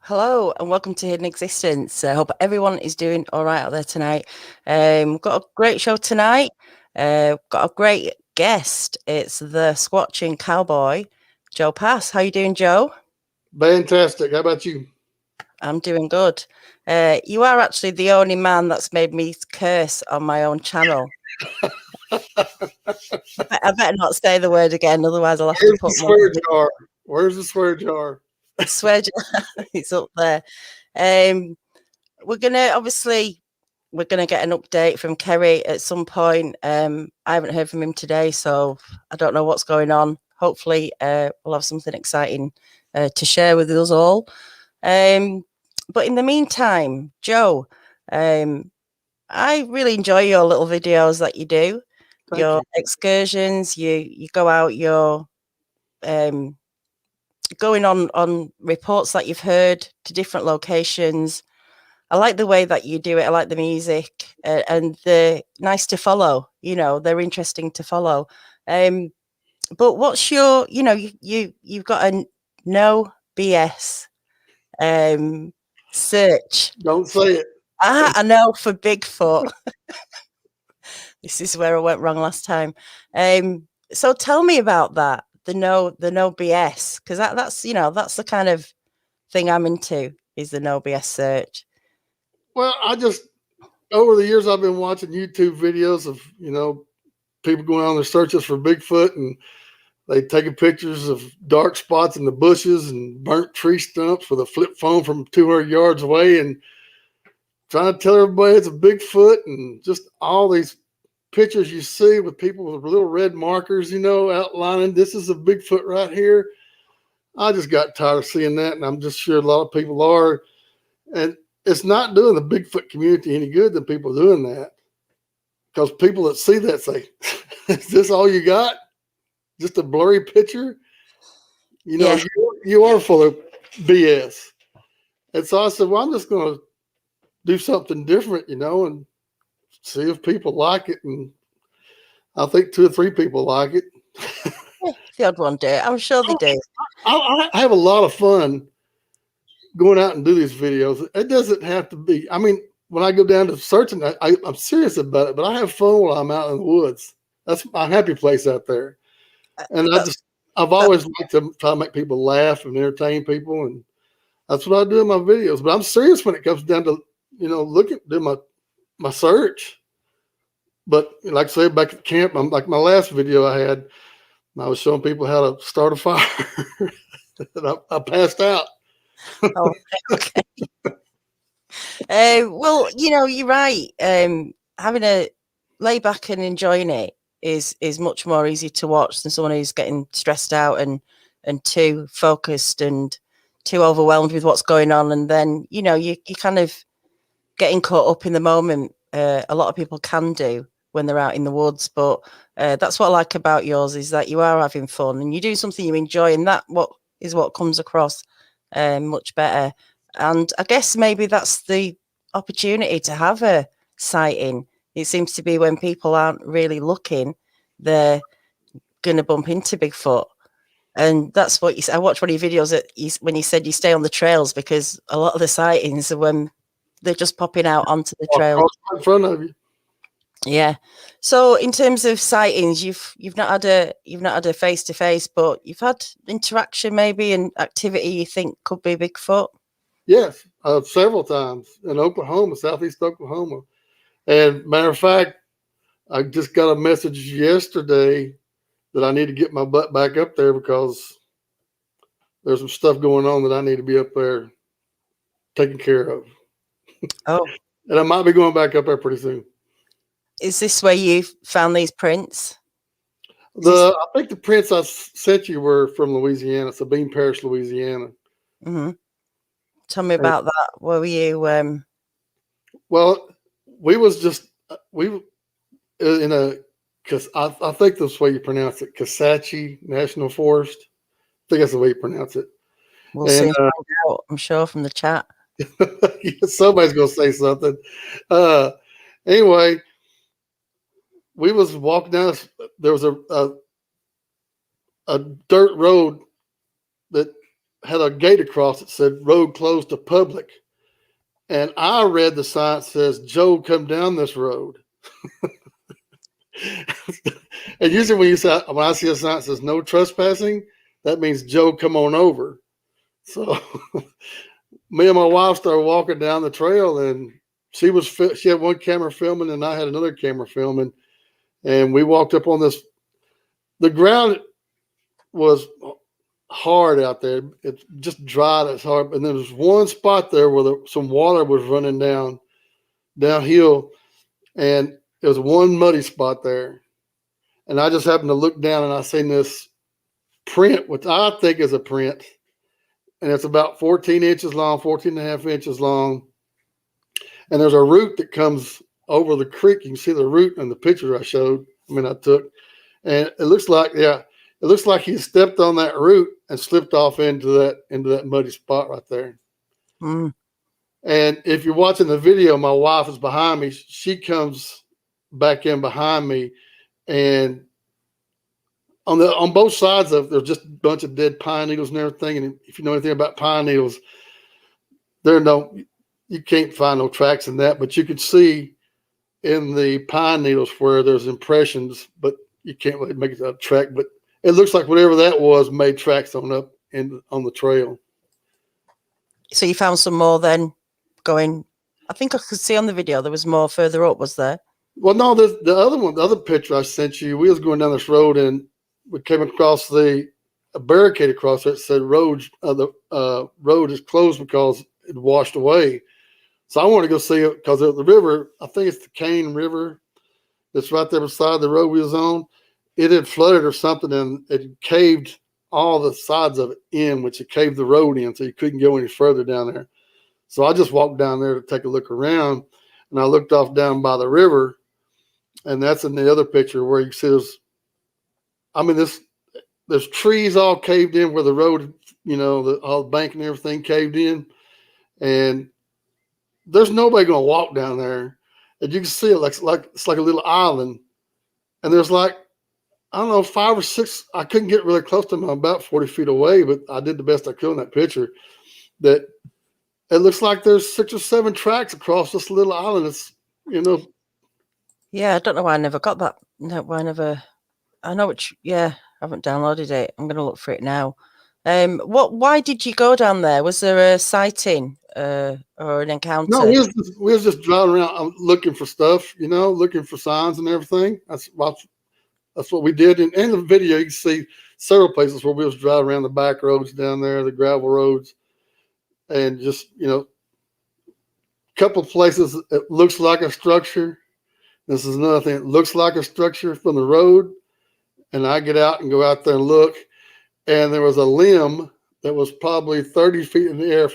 Hello and welcome to Hidden Existence. I hope everyone is doing all right out there tonight. We've got a great show tonight. Got a great guest. It's the Squatchin Cowboy, Joe Pass. How you doing, Joe? Fantastic. How about you? I'm doing good. You are actually the only man that's made me curse on my own channel. I better not say the word again, otherwise I'll have to Where's the put my swear jar? Where's the swear jar? swear. It's up there. Um, we're gonna get an update from Kerry at some point. I haven't heard from him today, so I don't know what's going on. Hopefully, we'll have something exciting to share with us all. But in the meantime, Joe, I really enjoy your little videos that you do, Thank your you. excursions. You go out, you're going on reports that you've heard to different locations. I like the way that you do it. I like the music, and they're nice to follow. They're interesting to follow. But what's your, you've got a no BS search. Don't say it. I know for Bigfoot. This is where I went wrong last time. So tell me about that. The no BS, because that's the kind of thing I'm into, is the no BS search. Well, over the years, I've been watching YouTube videos of, people going on their searches for Bigfoot, and they taking pictures of dark spots in the bushes and burnt tree stumps with a flip phone from 200 yards away and trying to tell everybody it's a Bigfoot, and just all these pictures you see with people with little red markers, outlining this is a Bigfoot right here. I just got tired of seeing that, and I'm just sure a lot of people are. And it's not doing the Bigfoot community any good that people doing that, because people that see that say, "Is this all you got? Just a blurry picture?" Yeah. You are full of BS. And so I said, "Well, I'm just going to do something different, and see if people like it." And I think two or three people like it. The odd one do. I'm sure they do. I have a lot of fun going out and do these videos. It doesn't have to be. I mean, when I go down to searching, I'm serious about it, but I have fun while I'm out in the woods. That's my happy place out there. And That's I've that. always liked to try to make people laugh and entertain people. And that's what I do in my videos. But I'm serious when it comes down to, do my search. But like I said, back at camp, like my last video I had, I was showing people how to start a fire. And I passed out. Oh, okay. Well, you're right. Having a lay back and enjoying it is much more easy to watch than someone who's getting stressed out and too focused and too overwhelmed with what's going on. And then you kind of getting caught up in the moment. A lot of people can do when they're out in the woods, but that's what I like about yours, is that you are having fun and you do something you enjoy, and what comes across much better. And I guess maybe that's the opportunity to have a sighting. It seems to be when people aren't really looking, they're going to bump into Bigfoot. And that's what you said. I watched one of your videos when you said you stay on the trails, because a lot of the sightings are when they're just popping out onto the Walk trail. across in front of you. Yeah. So in terms of sightings, you've not had a face to face, but you've had interaction maybe and activity you think could be Bigfoot. Yes, several times in Oklahoma, southeast Oklahoma. And matter of fact, I just got a message yesterday that I need to get my butt back up there because there's some stuff going on that I need to be up there taking care of. Oh, And I might be going back up there pretty soon. is this where you found these prints? I think the prints I sent you were from Louisiana, Sabine Parish, Louisiana. Mm-hmm. Tell me about that. Where were you? Well, we was just we in a because I think that's the way you pronounce it, Kasachi National Forest. I think that's the way you pronounce it. We'll And soon find out, I'm sure, from the chat. somebody's gonna say something. Uh, anyway, we was walking down. There was a dirt road that had a gate across it, said road closed to public. And I read the sign that says, Joe, come down this road. And usually when I see a sign that says no trespassing, that means Joe, come on over. So me and my wife started walking down the trail, and she had one camera filming and I had another camera filming. And we walked up on this. The ground was hard out there. It just dried. It's hard. And there was one spot there where some water was running downhill, and there was one muddy spot there. And I just happened to look down, and I seen this print, which I think is a print, and it's about 14 inches long, 14 and a half inches long. And there's a root that comes over the creek. You can see the root in the picture I took. And it looks like he stepped on that root and slipped off into that muddy spot right there. Mm. And if you're watching the video, my wife is behind me. She comes back in behind me, and on both sides there's just a bunch of dead pine needles and everything. And if you know anything about pine needles, you can't find no tracks in that, but you could see in the pine needles where there's impressions, but you can't really make a track. But it looks like whatever that was made tracks on the trail. So you found some more then going? I think I could see on the video there was more further up, was there? Well, no, the other picture I sent you, we was going down this road and we came across a barricade across it. Said the road is closed because it washed away. So I want to go see it because the river, I think it's the Cane River that's right there beside the road we was on. It had flooded or something, and it caved all the sides of it in, which it caved the road in, so you couldn't go any further down there. So I just walked down there to take a look around, and I looked off down by the river, and that's in the other picture where you see there's trees all caved in where the road, all the bank and everything caved in, and there's nobody going to walk down there. And you can see it it's like a little island, and there's I don't know, 5 or 6. I couldn't get really close to them. I'm about 40 feet away, but I did the best I could in that picture. That it looks like there's 6 or 7 tracks across this little island. It's, Yeah, I don't know why I never got that. No, why I never. I know which. Yeah, I haven't downloaded it. I'm going to look for it now. Why did you go down there? Was there a sighting or an encounter? No, we was just driving around looking for stuff, looking for signs and everything. That's what we did. And in the video, you can see several places where we was driving around the back roads down there, the gravel roads, and just, a couple of places it looks like a structure. This is another thing. It looks like a structure from the road. And I get out and go out there and look. And there was a limb that was probably 30 feet in the air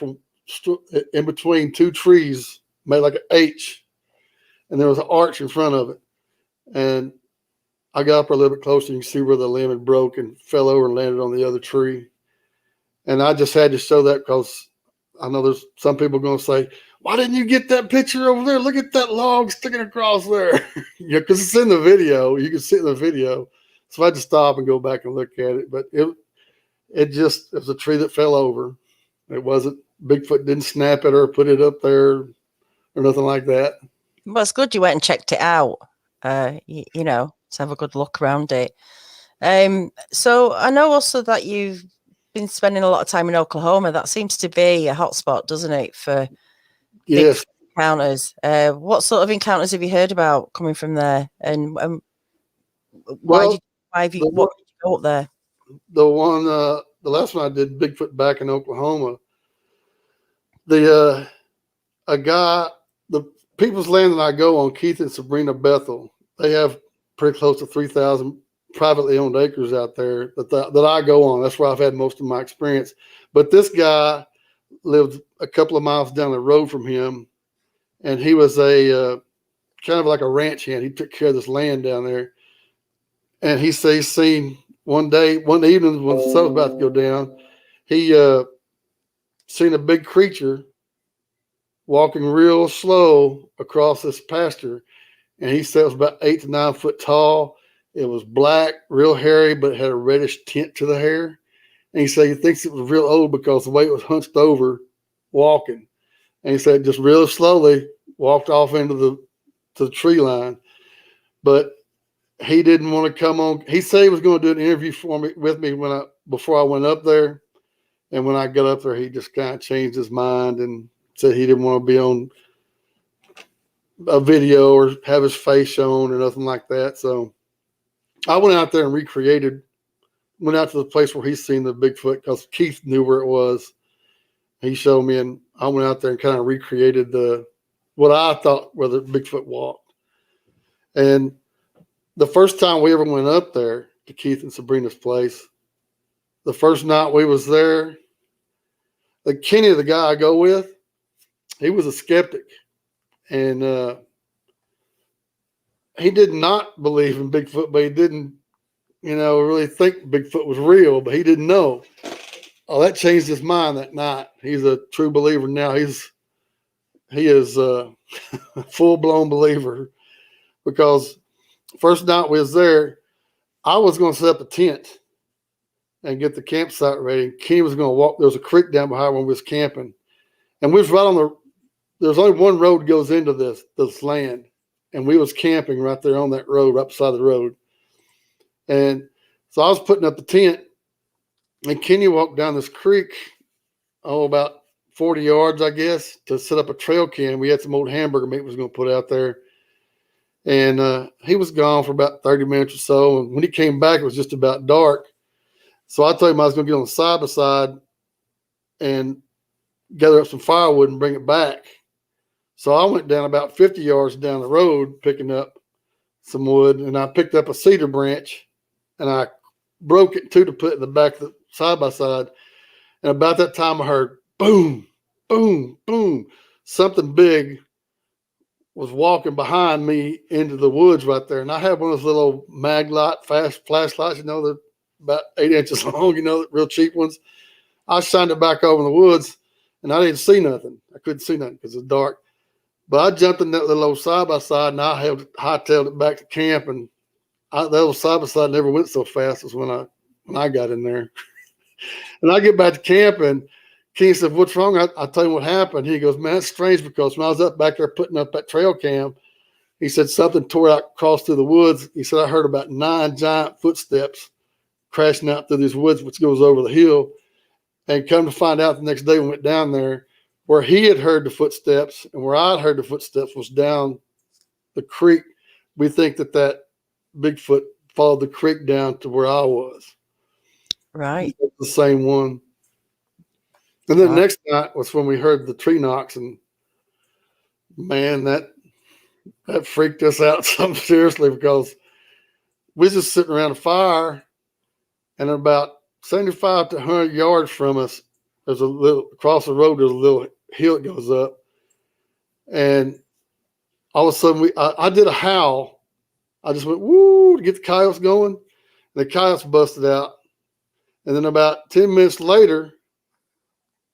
in between 2 trees, made like an H. And there was an arch in front of it. And I got up a little bit closer. You can see where the limb had broke and fell over and landed on the other tree. And I just had to show that because I know there's some people going to say, why didn't you get that picture over there? Look at that log sticking across there. Because it's in the video. You can see it in the video. So I had to stop and go back and look at it. But it was a tree that fell over. It wasn't, Bigfoot didn't snap it or put it up there or nothing like that. Well, it's good you went and checked it out, to have a good look around it. So I know also that you've been spending a lot of time in Oklahoma. That seems to be a hotspot, doesn't it, for yes encounters? What sort of encounters have you heard about coming from there? And why did you go up there? The last one I did, Bigfoot back in Oklahoma. The people's land that I go on, Keith and Sabrina Bethel, they have pretty close to 3,000 privately owned acres out there that I go on. That's where I've had most of my experience. But this guy lived a couple of miles down the road from him, and he was a kind of like a ranch hand. He took care of this land down there. And he said he's seen one evening when the sun was about to go down, he seen a big creature walking real slow across this pasture. And he said it was about 8 to 9 foot tall. It was black, real hairy, but it had a reddish tint to the hair. And he said he thinks it was real old because the way it was hunched over walking. And he said just real slowly walked off into the tree line. But he didn't want to come on. He said he was going to do an interview with me before I went up there. And when I got up there, he just kind of changed his mind and said he didn't want to be on a video or have his face shown or nothing like that. So I went out there and went out to the place where he's seen the Bigfoot because Keith knew where it was. He showed me, and I went out there and kind of recreated what I thought where the Bigfoot walked. And the first time we ever went up there to Keith and Sabrina's place, the first night we was there, Kenny, the guy I go with, he was a skeptic. And he did not believe in Bigfoot, but he didn't, really think Bigfoot was real, but he didn't know. Oh, that changed his mind that night. He's a true believer now. He is a full-blown believer because first night we was there, I was going to set up a tent and get the campsite ready. Kenny was going to walk. There was a creek down behind when we was camping. And we was right on there's only one road goes into this land. And we was camping right there on that road, right beside the road. And so I was putting up the tent, and Kenny walked down this creek, about 40 yards, I guess, to set up a trail cam. We had some old hamburger meat we was going to put out there. And he was gone for about 30 minutes or so. And when he came back, it was just about dark. So I told him I was going to get on the side-by-side and gather up some firewood and bring it back. So I went down about 50 yards down the road, picking up some wood, and I picked up a cedar branch, and I broke it to put in the back of the side-by-side. And about that time, I heard boom, boom, boom. Something big was walking behind me into the woods right there. And I had one of those little mag light fast flashlights, they're about 8 inches long, real cheap ones. I shined it back over in the woods, and I didn't see nothing. I couldn't see nothing because it was dark. But I jumped in that little old side-by-side, and I hightailed it back to camp. And that little side-by-side never went so fast as when I got in there. And I get back to camp, and Kenny said, "What's wrong?" I tell him what happened. He goes, "Man, it's strange because when I was up back there putting up that trail cam," he said, "something tore out across through the woods." He said, "I heard about 9 giant footsteps crashing out through these woods, which goes over the hill." And come to find out the next day we went down there, where he had heard the footsteps and where I'd heard the footsteps was down the creek. We think that Bigfoot followed the creek down to where I was. Right. The same one. And then the next night was when we heard the tree knocks, and man, that freaked us out something seriously because we was just sitting around a fire, and about 75 to 100 yards from us, there's across the road, there's a little hill that goes up. And all of a sudden, I did a howl. I just went, woo, to get the coyotes going. And the coyotes busted out. And then about 10 minutes later,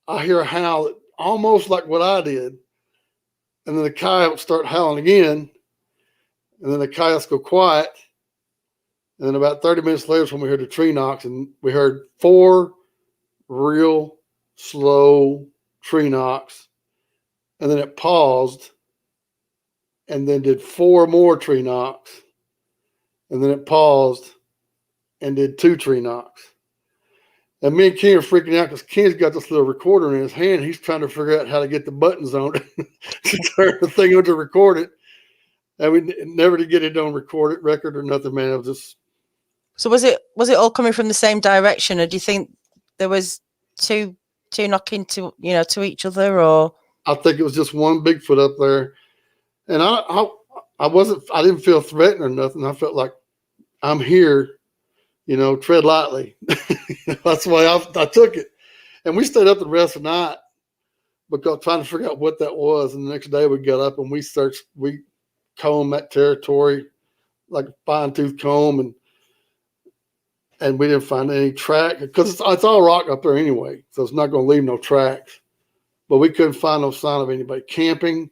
I hear a howl almost like what I did. And then the coyotes start howling again. And then the coyotes go quiet. And then about 30 minutes later is when we heard the tree knocks, and we heard 4 real slow tree knocks. And then it paused, and then did 4 more tree knocks. And then it paused and did 2 tree knocks. And me and Ken are freaking out because Ken's got this little recorder in his hand. He's trying to figure out how to get the buttons on it to turn the thing on to record it. And we never did get it on record or nothing, man. It was just. So was it all coming from the same direction, or do you think there was two knocking to each other, or? I think it was just one Bigfoot up there, and I didn't feel threatened or nothing. I felt like I'm here, tread lightly. That's why I took it. And we stayed up the rest of the night because trying to figure out what that was. And the next day we got up and we combed that territory like a fine-tooth comb, and we didn't find any track because it's all rock up there anyway, so it's not going to leave no tracks. But we couldn't find no sign of anybody camping,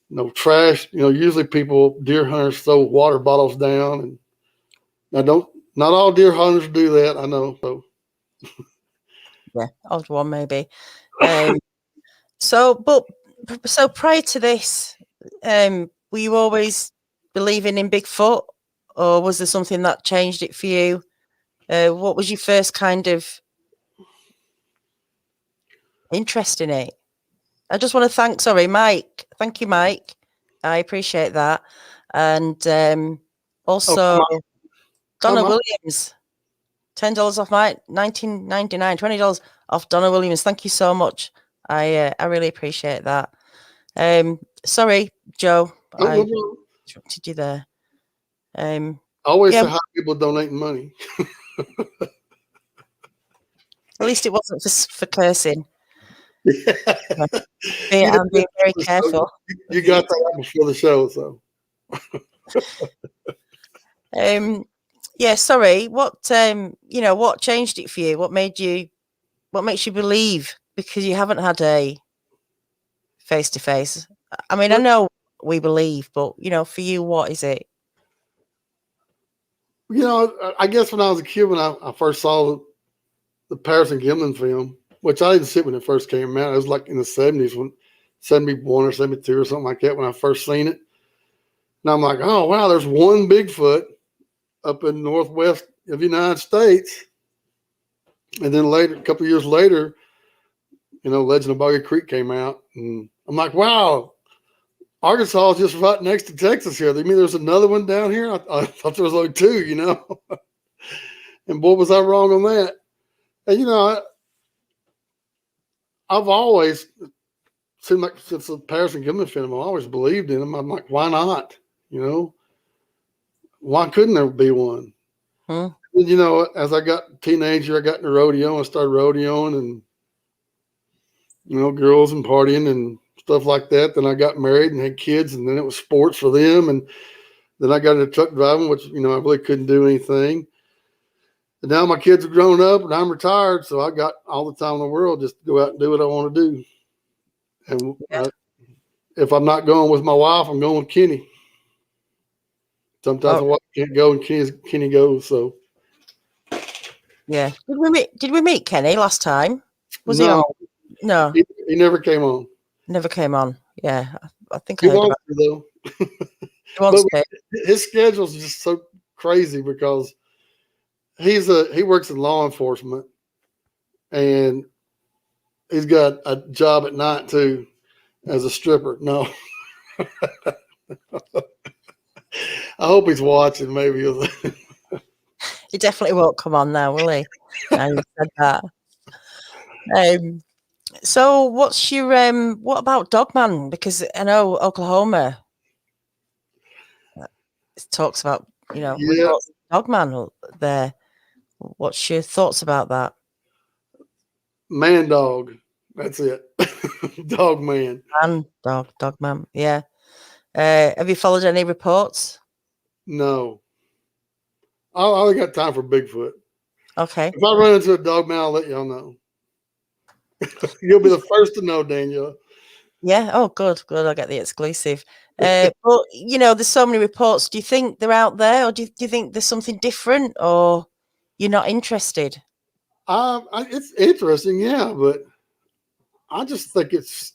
no trash. Usually deer hunters throw water bottles down, and not all deer hunters do that, I know. So Yeah, odd one maybe. So prior to this, were you always believing in Bigfoot, or was there something that changed it for you? What was your first kind of interest in it? I just want to thank Mike. Thank you, Mike. I appreciate that. And also Donna Williams, $10 off my $19.99, $20 off Donna Williams. Thank you so much. I really appreciate that. Sorry, Joe, I interrupted you there. I always say how people donating money. At least it wasn't for cursing. I'm being very careful. You got that before the show, so. Yeah, sorry. What what changed it for you? What makes you believe? Because you haven't had a face-to-face. I mean, I know we believe, but for you, what is it? I guess when I was a kid, when I first saw the Patterson Gimlin film, which I didn't see when it first came out. It was like in the 70s, when 71 or 72 or something like that when I first seen it. And I'm like, oh, wow, there's one Bigfoot up in northwest of the United States. And then later, a couple of years later, Legend of Boggy Creek came out. And I'm like, wow, Arkansas is just right next to Texas here. You mean there's another one down here? I thought there was only two, And boy, was I wrong on that. And, I've always seemed like since the Patterson Gimlin film, I've always believed in them. I'm like, why not? Why couldn't there be one? And, as I got a teenager, I got into rodeo and started rodeoing and, girls and partying and stuff like that. Then I got married and had kids, and then it was sports for them. And then I got into truck driving, which, I really couldn't do anything. And now my kids are grown up and I'm retired, so I got all the time in the world just to go out and do what I want to do. And if I'm not going with my wife, I'm going with Kenny. Sometimes my wife can't go and Kenny goes. So yeah, did we meet Kenny last time? Was he on? No, he never came on. Never came on. Yeah, I think he wants to though. He wants to. His schedule's just so crazy because he works in law enforcement and he's got a job at night too as a stripper. No. I hope he's watching. Maybe he definitely won't come on now, will he? Now you said that. So what's your what about Dogman? Because I know Oklahoma talks about Dogman there. What's your thoughts about that? Man dog. That's it. Dogman. Dogman. Yeah. Have you followed any reports? No. I only got time for Bigfoot. Okay. If I run into a Dogman, I'll let y'all know. You'll be the first to know, Daniel. Yeah. Oh, good. I'll get the exclusive. But there's so many reports. Do you think they're out there, or do you think there's something different, or you're not interested? It's interesting, yeah, but I just think it's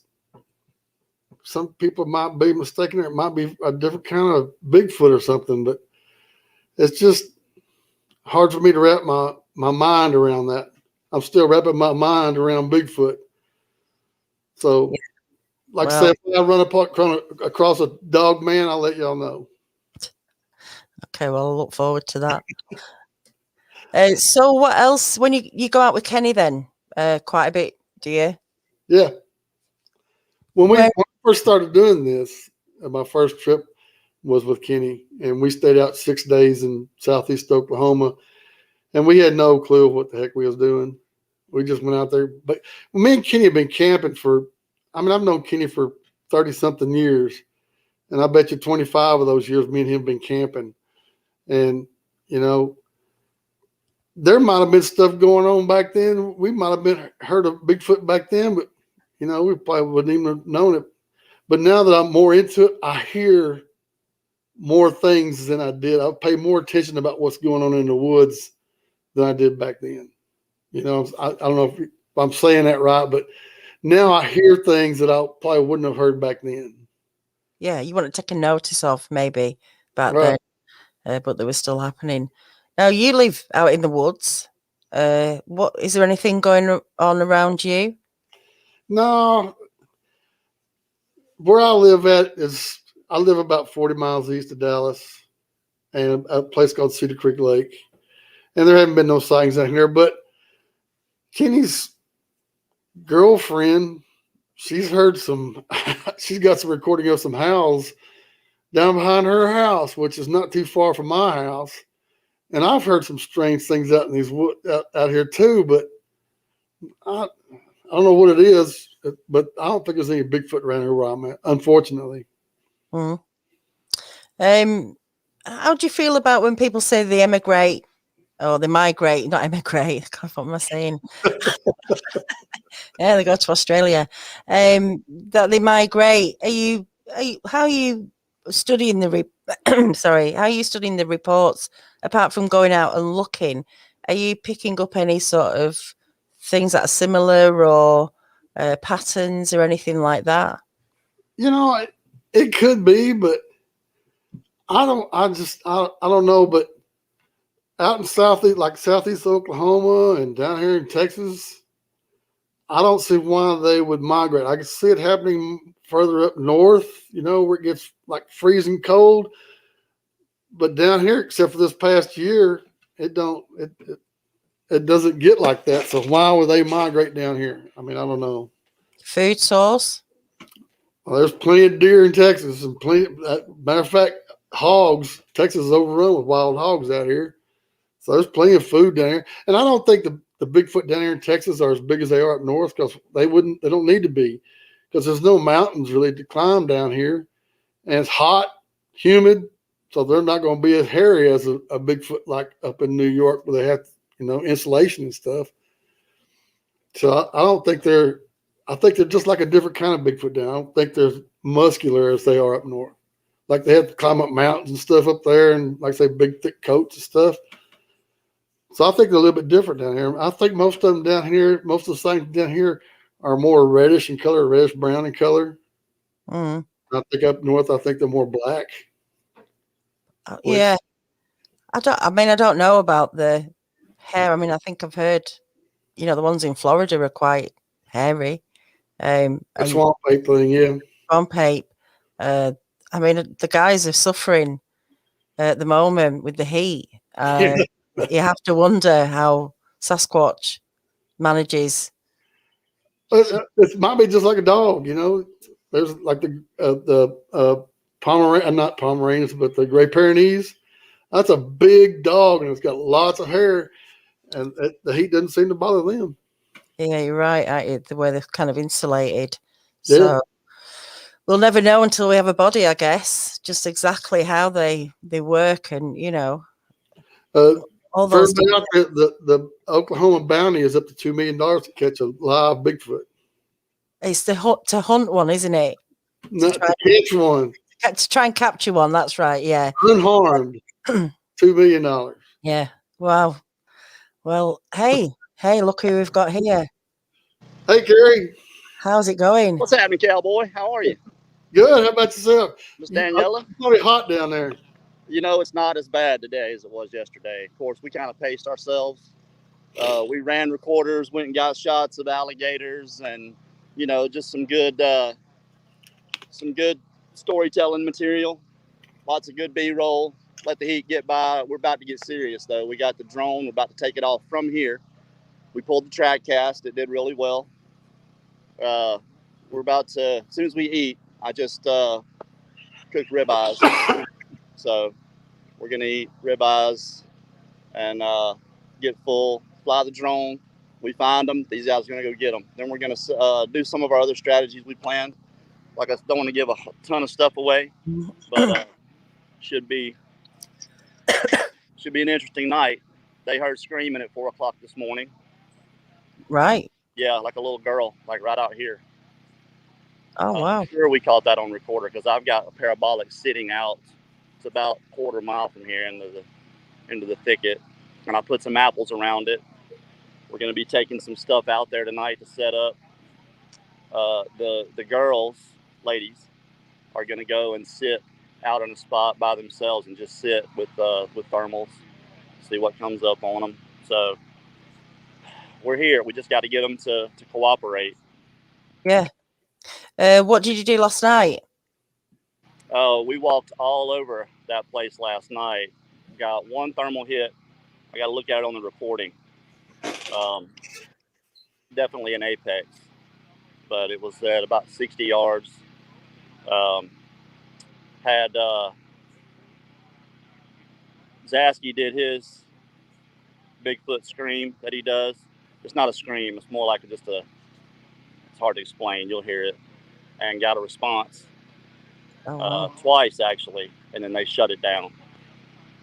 some people might be mistaken. It might be a different kind of Bigfoot or something, but it's just hard for me to wrap my mind around that. I'm still wrapping my mind around Bigfoot. So, I said, if I run across a Dogman, I'll let y'all know. Okay, well, I'll look forward to that. So what else, when you go out with Kenny then, quite a bit, do you? Yeah. When we first started doing this, my first trip was with Kenny, and we stayed out 6 days in southeast Oklahoma, and we had no clue what the heck we was doing. We just went out there. But me and Kenny have been camping I've known Kenny for 30-something years, and I bet you 25 of those years me and him have been camping. And, there might have been stuff going on back then. We might have heard of Bigfoot back then, but, we probably wouldn't even have known it. But now that I'm more into it, I hear more things than I did. I pay more attention about what's going on in the woods than I did back then. I don't know I'm saying that right, but now I hear things that I probably wouldn't have heard back then. Yeah, you want to take a notice of maybe back Right. then, but they were still happening. Now you live out in the woods. What is there anything going on around you? No, where I live at is I live about 40 miles east of Dallas, and a place called Cedar Creek Lake, and there haven't been no sightings out here. But Kenny's girlfriend, she's heard some. She's got some recording of some howls down behind her house, which is not too far from my house. And I've heard some strange things out in these wood out here too, but I don't know what it is. But I don't think there's any Bigfoot around here where I'm at, unfortunately. Mm. How do you feel about when people say they emigrate or they migrate? Not emigrate. God, what am I saying? Yeah, they go to Australia. That they migrate. How are you studying the sorry? How are you studying the reports? Apart from going out and looking, are you picking up any sort of things that are similar or patterns or anything like that? It could be, but I don't. I don't know. But out in southeast Oklahoma and down here in Texas, I don't see why they would migrate. I can see it happening further up north, where it gets like freezing cold. But down here, except for this past year, it doesn't get like that. So why would they migrate down here? I mean, I don't know. Food source? Well, there's plenty of deer in Texas, and matter of fact, hogs. Texas is overrun with wild hogs out here. So there's plenty of food down here. And I don't think the Bigfoot down here in Texas are as big as they are up north, because they don't need to be, because there's no mountains really to climb down here. And it's hot, humid, so they're not going to be as hairy as a Bigfoot like up in New York, where they have, insulation and stuff. So I don't think I think they're just like a different kind of Bigfoot down. I don't think they're as muscular as they are up north. Like they have to climb up mountains and stuff up there, and like I say, big thick coats and stuff. So I think they're a little bit different down here. I think most of them down here, most of the things down here are more reddish in color, reddish brown in color. Mm. I think up north, I think they're more black. Yeah. I don't know about the hair. I mean, I think I've heard, the ones in Florida are quite hairy. A swamp ape thing, yeah. Swamp ape. I mean, the guys are suffering at the moment with the heat. You have to wonder how Sasquatch manages. It might be just like a dog, There's like the Pomeranian, not Pomeranians, but the Gray Pyrenees. That's a big dog, and it's got lots of hair, and the heat doesn't seem to bother them. Yeah, you're right. The way they're kind of insulated. Yeah. So we'll never know until we have a body, I guess, just exactly how they work, and all those. The Oklahoma bounty is up to $2 million to catch a live Bigfoot. It's to hunt one, isn't it? Not to catch one. To try and capture one. That's right. Yeah. Unharmed. $2 million. Yeah. Wow. Well, hey, look who we've got here. Hey, Kerry. How's it going? What's happening, Cowboy? How are you? Good. How about yourself? Miss Daniela? It's probably hot down there. It's not as bad today as it was yesterday. Of course, we kind of paced ourselves. We ran recorders, went and got shots of alligators, and just some good storytelling material. Lots of good B-roll. Let the heat get by. We're about to get serious, though. We got the drone. We're about to take it off from here. We pulled the track cast. It did really well. We're about to, as soon as we eat, I just cooked ribeyes. So we're going to eat ribeyes and get full, fly the drone. We find them. These guys are going to go get them. Then we're going to do some of our other strategies we planned. Like, I don't want to give a ton of stuff away, but should be an interesting night. They heard screaming at 4 o'clock this morning. Right. Yeah, like a little girl, like right out here. Oh, wow. I'm sure we caught that on recorder, because I've got a parabolic sitting out. It's about a quarter mile from here into the thicket, and I put some apples around it. We're going to be taking some stuff out there tonight to set up. The girls, ladies, are going to go and sit out on a spot by themselves and just sit with thermals, see what comes up on them. So we're here. We just got to get them to cooperate. Yeah. What did you do last night? We walked all over that place last night. Got one thermal hit. I got to look at it on the recording. Definitely an apex, but it was at about 60 yards. Had Zaskey did his Bigfoot scream that he does. It's not a scream. It's more like just a, it's hard to explain. You'll hear it. And got a response twice, actually, and then they shut it down.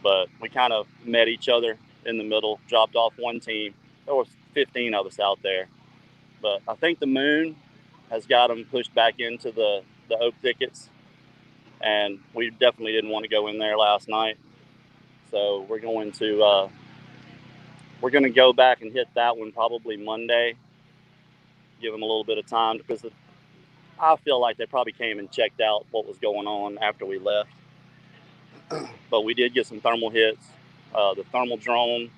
But we kind of met each other in the middle, dropped off one team. There was 15 of us out there. But I think the moon has got them pushed back into the oak thickets. And we definitely didn't want to go in there last night. So we're going to go back and hit that one probably Monday. Give them a little bit of time because I feel like they probably came and checked out what was going on after we left. But we did get some thermal hits. The thermal drone,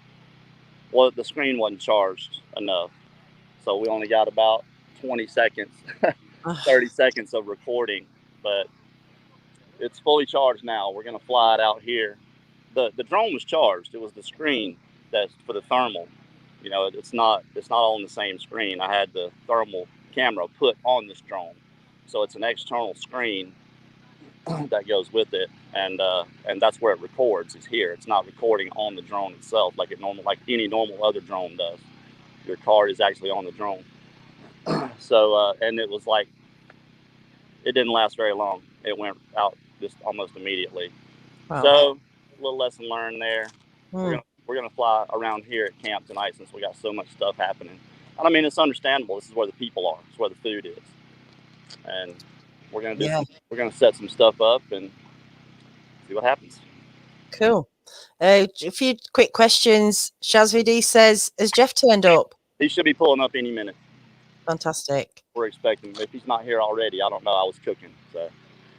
well, the screen wasn't charged enough. So we only got about 20 seconds, 30 seconds of recording. But it's fully charged now. We're going to fly it out here. The drone was charged. It was the screen that's for the thermal. You know, it's not all on the same screen. I had the thermal camera put on this drone. So it's an external screen that goes with it, and that's where it records. Is here. It's not recording on the drone itself like any normal other drone does. Your card is actually on the drone. So and it was like, it didn't last very long. It went out just almost immediately. Wow. So a little lesson learned there. We're gonna fly around here at camp tonight since we got so much stuff happening. And I mean, it's understandable. This is where the people are. It's where the food is, and we're gonna we're gonna set some stuff up and see what happens. Cool. A few quick questions. Shazvd says, has Jeff turned up? He should be pulling up any minute. Fantastic. We're expecting him. If he's not here already, I don't know. I was cooking, so.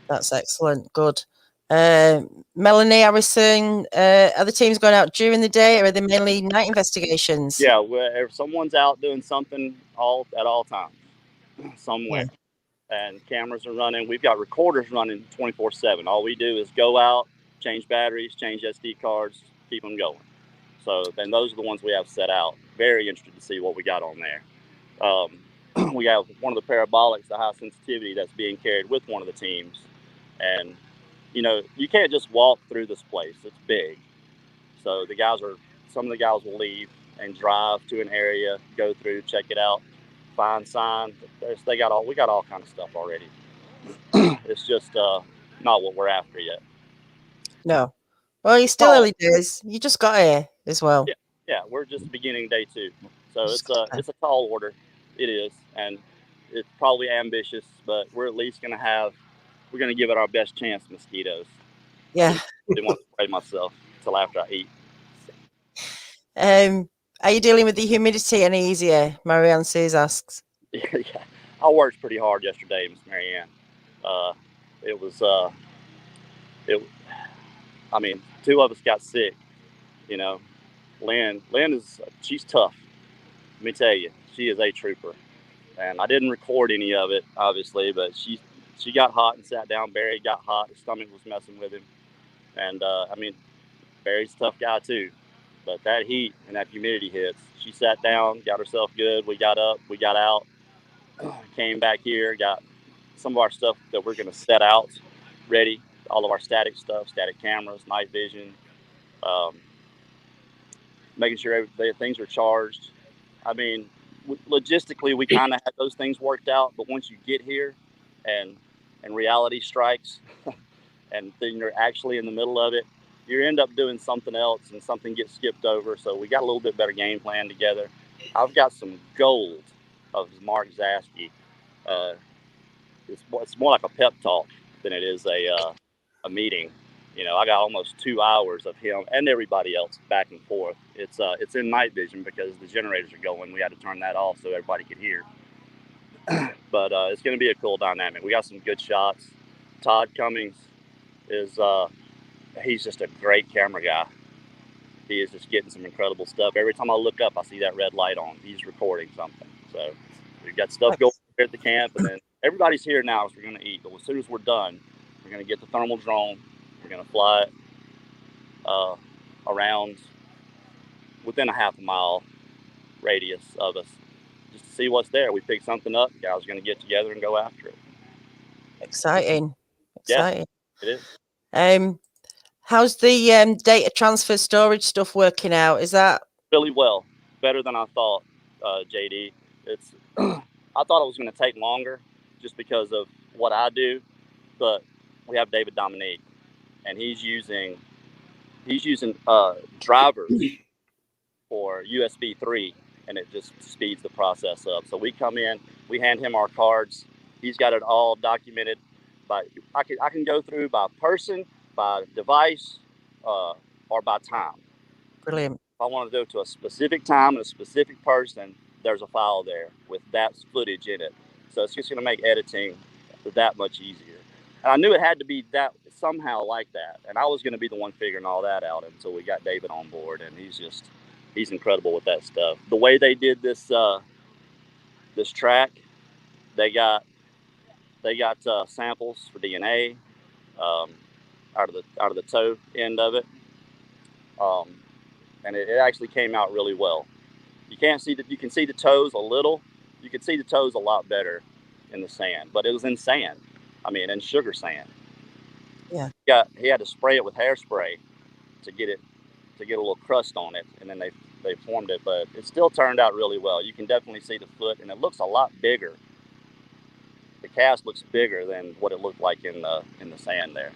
That's excellent. Good. Melanie Harrison, are the teams going out during the day, or are they mainly night investigations? Yeah, if someone's out doing something at all times, somewhere. And cameras are running. We've got recorders running 24/7. All we do is go out, change batteries, change SD cards, keep them going. So then those are the ones we have set out. Very interested to see what we got on there. We have one of the parabolics, the high sensitivity, that's being carried with one of the teams. And, you know, you can't just walk through this place. It's big. So some of the guys will leave and drive to an area, go through, check it out, find signs. We got all kinds of stuff already. It's just not what we're after yet. No. Well, you're still early days. You just got here as well. Yeah, we're just beginning day 2. So it's a tall order. It is, and it's probably ambitious, but we're at least going to give it our best chance, mosquitoes. Yeah. I didn't want to spray myself until after I eat. Are you dealing with the humidity any easier? Marianne Sears asks. Yeah, I worked pretty hard yesterday, Miss Marianne. It was, I mean, 2 of us got sick, you know. Lynn she's tough. Let me tell you, she is a trooper. And I didn't record any of it, obviously, but she got hot and sat down. Barry got hot. His stomach was messing with him. And, I mean, Barry's a tough guy, too. But that heat and that humidity hits. She sat down, got herself good. We got up, we got out, came back here, got some of our stuff that we're going to set out ready. All of our static stuff, static cameras, night vision, making sure things are charged. I mean, logistically, we kind of had those things worked out. But once you get here and reality strikes and then you're actually in the middle of it, you end up doing something else and something gets skipped over. So we got a little bit better game plan together. I've got some gold of Mark Zaskey. It's more like a pep talk than it is a meeting. You know, I got almost 2 hours of him and everybody else back and forth. It's in night vision because the generators are going. We had to turn that off so everybody could hear. But it's going to be a cool dynamic. We got some good shots. Todd Cummings is he's just a great camera guy. He is just getting some incredible stuff. Every time I look up, I see that red light on. He's recording something. So we've got stuff going here at the camp, and then everybody's here now, so we're going to eat. But as soon as we're done, we're going to get the thermal drone. We're going to fly it around within a half a mile radius of us, just to see what's there. We pick something up. The guys are going to get together and go after it. Exciting. Yeah, it is. How's the data transfer storage stuff working out? Is that really well, better than I thought, JD? It's I thought it was going to take longer just because of what I do, but we have David Dominique, and he's using drivers for USB 3, and it just speeds the process up. So we come in, we hand him our cards. He's got it all documented. I can go through by person, by device, or by time. brilliant? If I want to go to a specific time and a specific person, there's a file there with that footage in it. So it's just going to make editing that much easier. And I knew it had to be that somehow like that. And I was going to be the one figuring all that out until we got David on board. And he's incredible with that stuff. The way they did this track, they got samples for DNA out of the toe end of it. And it actually came out really well. You can see the toes a little. You can see the toes a lot better in the sand, but it was in sand. I mean, in sugar sand. Yeah. He had to spray it with hairspray to get a little crust on it, and then they formed it. But it still turned out really well. You can definitely see the foot, and it looks a lot bigger. The cast looks bigger than what it looked like in the sand there.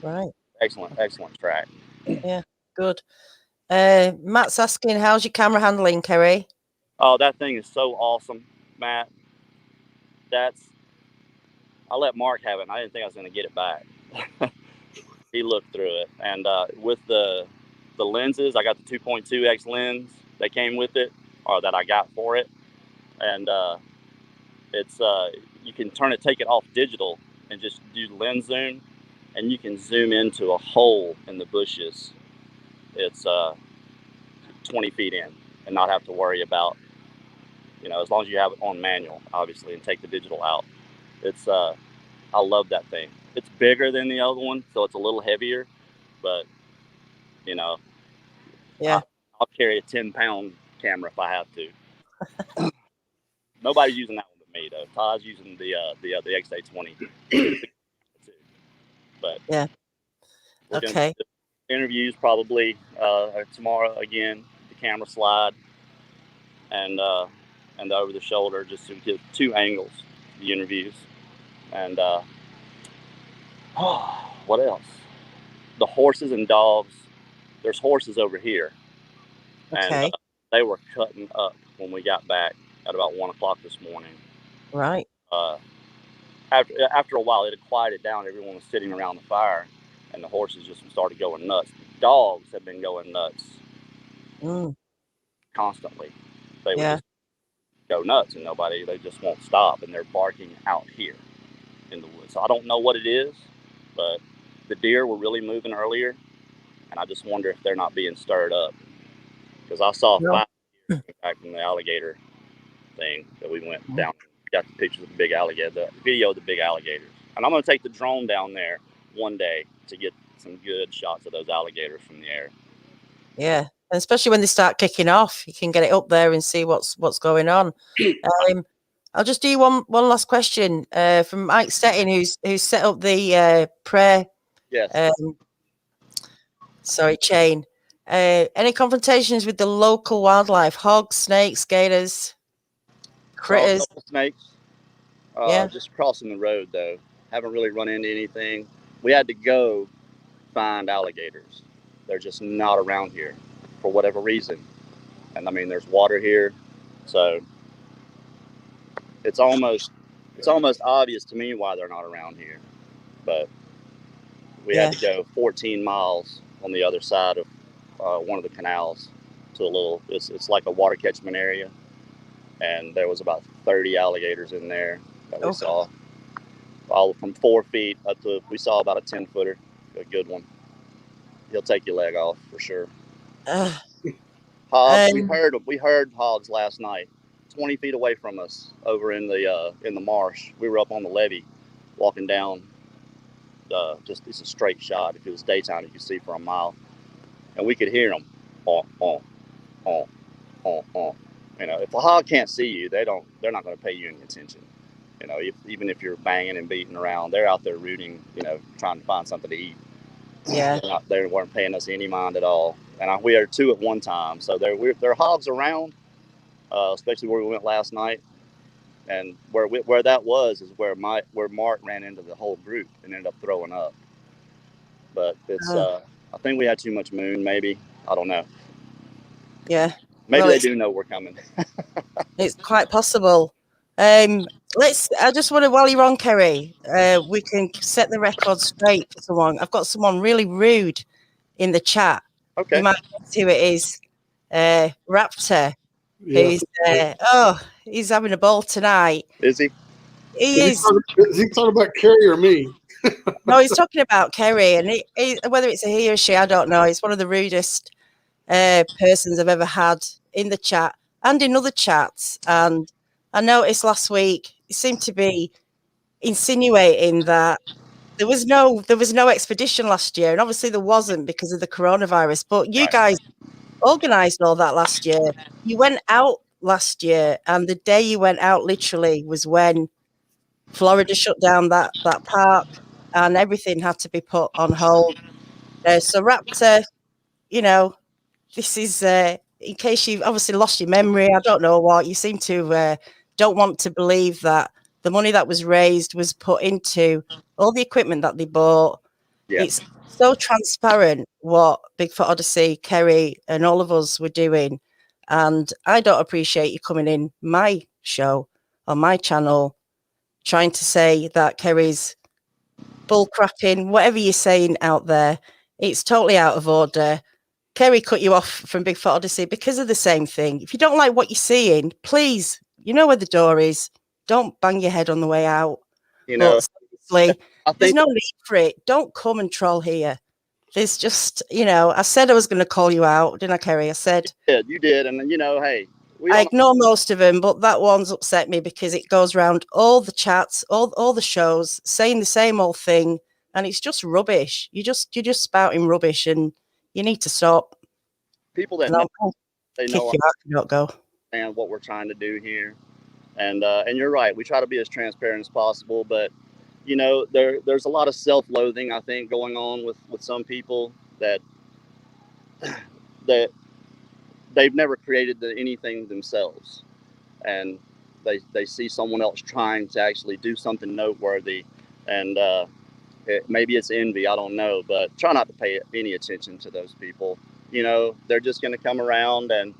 Right. Excellent track. Yeah, good. Matt's asking, how's your camera handling, Kerry? Oh, that thing is so awesome, Matt. I let Mark have it, and I didn't think I was going to get it back. He looked through it, and with the lenses, I got the 2.2x lens that came with it, or that I got for it, and it's you can take it off digital and just do lens zoom, and you can zoom into a hole in the bushes. It's 20 feet in, and not have to worry about, as long as you have it on manual, obviously, and take the digital out. It's I love that thing. It's bigger than the other one, so it's a little heavier, but yeah, I'll carry a 10-pound camera if I have to. Nobody's using that one but me, though. Todd's using the XA20. But yeah, okay. Interviews probably tomorrow again. The camera slide and the over the shoulder, just to get 2 angles. The interviews and what else? The horses and dogs. There's horses over here, Okay. and they were cutting up when we got back at about 1 o'clock this morning. Right. After a while, it had quieted down. Everyone was sitting around the fire, and the horses just started going nuts. The dogs have been going nuts constantly. They would just go nuts, and they just won't stop, and they're barking out here in the woods. So I don't know what it is, but the deer were really moving earlier, and I just wonder if they're not being stirred up, because I saw 5 deer back from the alligator thing that we went down. Got the pictures of the big alligator, the video of the big alligators, and I'm going to take the drone down there one day to get some good shots of those alligators from the air. Yeah, and especially when they start kicking off, you can get it up there and see what's going on. I'll just do one last question from Mike Stettin, who's set up the prayer. Yes. Chain. Any confrontations with the local wildlife? Hogs, snakes, gators, critters? Saw a couple snakes. Just crossing the road, though. Haven't really run into anything. We had to go find alligators. They're just not around here for whatever reason. And I mean, there's water here, so it's almost obvious to me why they're not around here. But We had to go 14 miles on the other side of one of the canals to a little. It's like a water catchment area, and there was about 30 alligators in there that we saw, all from 4 feet up to, we saw about a 10-footer, a good one. He'll take your leg off for sure. Hogs, we heard hogs last night, 20 feet away from us, over in the marsh. We were up on the levee, walking down. Just it's a straight shot. If it was daytime, you could see for a mile, and we could hear them. You know, if a hog can't see you, they're not going to pay you any attention. You know, even if you're banging and beating around, they're out there rooting. You know, trying to find something to eat. Yeah, they weren't paying us any mind at all. And we had 2 at one time, so there are hogs around, especially where we went last night. And where that was is where Mark ran into the whole group and ended up throwing up. But it's I think we had too much moon, maybe. I don't know. Yeah. Maybe they do know we're coming. It's quite possible. I just want to, while you're on, Kerry, we can set the record straight for someone. I've got someone really rude in the chat. Okay. You might guess who it is. Raptor. Yeah. He's having a ball tonight. Is he? He is. Is he talking about Kerry or me? No, he's talking about Kerry, and whether it's a he or she, I don't know. He's one of the rudest persons I've ever had in the chat and in other chats. And I noticed last week he seemed to be insinuating that there was no expedition last year, and obviously there wasn't because of the coronavirus. But you guys organised all that last year. You went out last year, and the day you went out, literally, was when Florida shut down that park, and everything had to be put on hold. So Raptor, you know, this is in case you've obviously lost your memory. I don't know what you seem to don't want to believe that the money that was raised was put into all the equipment that they bought. Yeah. It's so transparent what Bigfoot Odyssey, Kerry, and all of us were doing, and I don't appreciate you coming in my show on my channel trying to say that Kerry's bullcrapping, whatever you're saying out there. It's totally out of order. Kerry cut you off from Bigfoot Odyssey because of the same thing. If you don't like what you're seeing, please, you know where the door is. Don't bang your head on the way out. You know, seriously, there's no need for it. Don't come and troll here. There's just, I said I was going to call you out, didn't I, Kerry? I said. You did. And, hey. I ignore most of them, but that one's upset me because it goes around all the chats, all the shows, saying the same old thing, and it's just rubbish. You're just spouting rubbish, and you need to stop. People that they know you out, you don't go. And what we're trying to do here, and you're right. We try to be as transparent as possible, but there's a lot of self-loathing, I think, going on with some people that they've never created anything themselves, and they see someone else trying to actually do something noteworthy, and maybe it's envy, I don't know, but try not to pay any attention to those people. They're just going to come around, and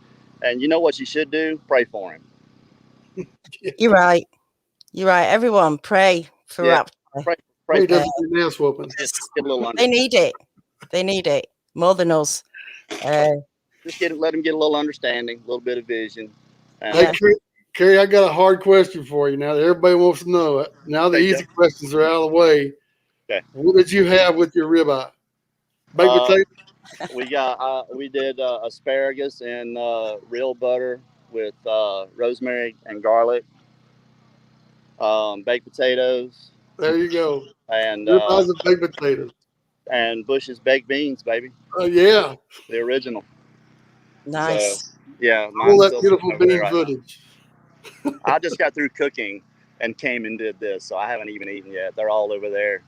you know what you should do? Pray for him. You're right. Everyone pray for Raptor. Pray doesn't get an ass whooping. They need it more than us. Just let them get a little understanding, a little bit of vision. Hey, Kerry, I got a hard question for you now that everybody wants to know. Now the easy questions are out of the way. Okay. What did you have with your ribeye? Baked potato? We did asparagus and real butter with rosemary and garlic. Baked potatoes. There you go. And ribeyes and baked potatoes. And Bush's baked beans, baby. Oh yeah. The original. Nice. So, yeah. All that beautiful bean footage. I just got through cooking and came and did this, so I haven't even eaten yet. They're all over there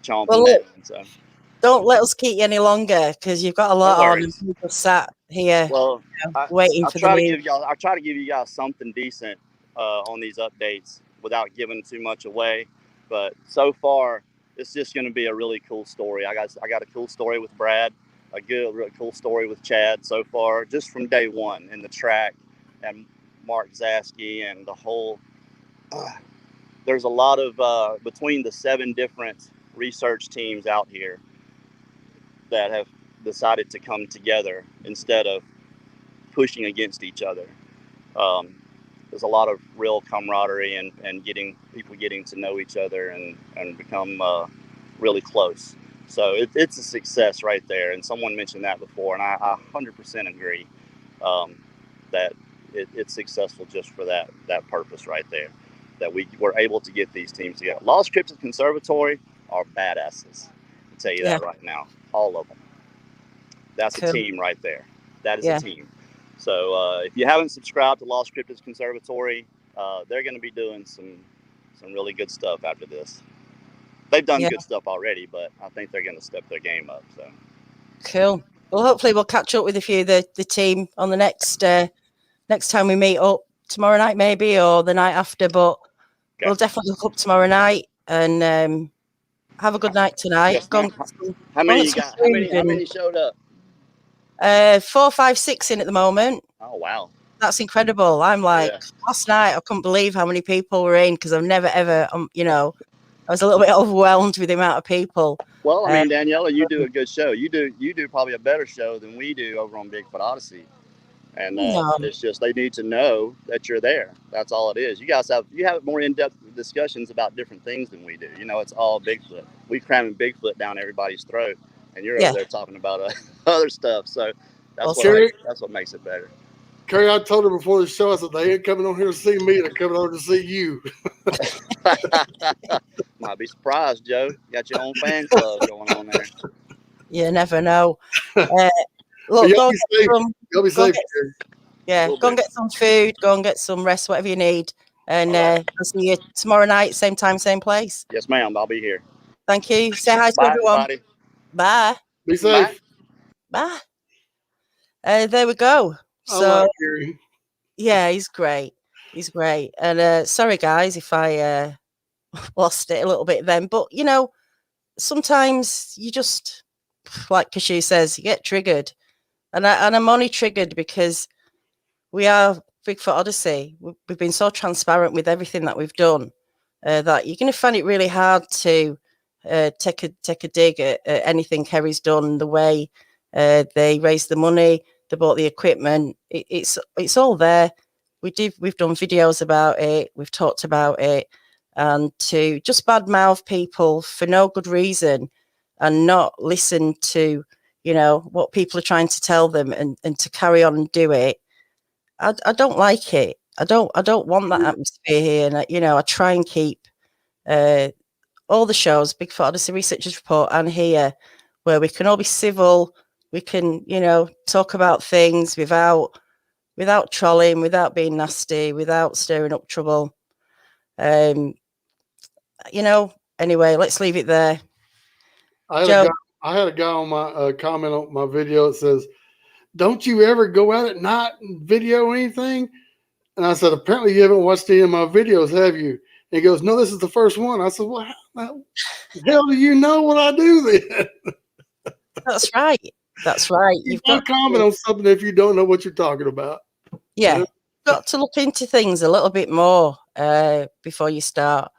chomping down. So. Don't let us keep you any longer because you've got a lot on and people sat here waiting for the news. I try to give you guys something decent on these updates without giving too much away. But so far, it's just going to be a really cool story. I got a cool story with Brad, a really cool story with Chad so far, just from day one in the track, and Mark Zaskey and the whole. There's a lot of between the 7 different research teams out here that have decided to come together instead of pushing against each other. There's a lot of real camaraderie and people getting to know each other and become really close. So it's a success right there. And someone mentioned that before, and I 100% agree that it's successful just for that purpose right there, that we were able to get these teams together. Lost Cryptid Conservatory are badasses. I'll tell you that right now. All of them. That's a team right there. That is a team. So if you haven't subscribed to Lost Cryptids Conservatory, they're going to be doing some really good stuff after this. They've done good stuff already, but I think they're going to step their game up. So cool. Well, hopefully we'll catch up with a few of the team on the next time we meet up tomorrow night, maybe, or the night after. But we'll definitely look up tomorrow night and have a good night tonight. Yes, how many you got? How many showed up? 4, 5, 6 in at the moment. Oh wow, that's incredible. I'm like, last night I couldn't believe how many people were in, because I've never ever I was a little bit overwhelmed with the amount of people. Well, I mean, Daniela, you do a good show. You do probably a better show than we do over on Bigfoot Odyssey. And it's just they need to know that you're there. That's all it is. You have more in-depth discussions about different things than we do. It's all Bigfoot. We cramming Bigfoot down everybody's throat, and you're over there talking about other stuff. So that's what makes it better. Kerry, I told her before the show, I said, they ain't coming on here to see me. They're coming over to see you. Might be surprised, Joe. You got your own fan club going on there. You never know. Look, go be safe. Go and get some food. Go and get some rest, whatever you need. And I'll see you tomorrow night, same time, same place. Yes, ma'am. I'll be here. Thank you. Say hi to everyone. Everybody. Bye. Be safe. Bye. There we go. So, yeah, he's great. He's great. And sorry, guys, if I lost it a little bit then. But, sometimes you just, like Cashew says, you get triggered. And I'm only triggered because we are Bigfoot Odyssey. We've been so transparent with everything that we've done that you're going to find it really hard to take a dig at anything Kerry's done, the way they raised the money, they bought the equipment. It's all there. We've done videos about it. We've talked about it. And to just badmouth people for no good reason and not listen to, what people are trying to tell them and to carry on and do it. I don't like it. I don't want that atmosphere here. And, I try and keep all the shows, Bigfoot Odyssey Researchers Report and here, where we can all be civil. We can, talk about things without trolling, without being nasty, without stirring up trouble. Anyway, let's leave it there. I had a guy on my comment on my video that says, "Don't you ever go out at night and video anything?" And I said, "Apparently you haven't watched any of my videos, have you?" And he goes, "No, this is the first one." I said, "Well, how the hell do you know what I do then?" That's right. That's right. You've got to comment on something if you don't know what you're talking about. Yeah. You've got to look into things a little bit more before you start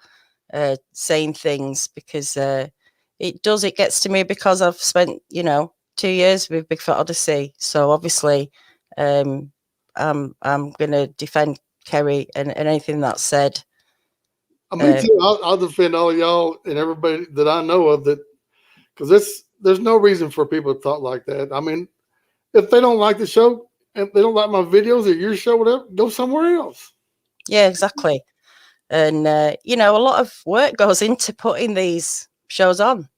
saying things, because it gets to me, because I've spent 2 years with Bigfoot Odyssey. So obviously I'm gonna defend Kerry and anything that's said. Me too. I'll defend all y'all and everybody that I know of, that, because there's no reason for people to talk like that. I mean, if they don't like the show, if they don't like my videos or your show, whatever, go somewhere else. Yeah, exactly. And a lot of work goes into putting these shows on.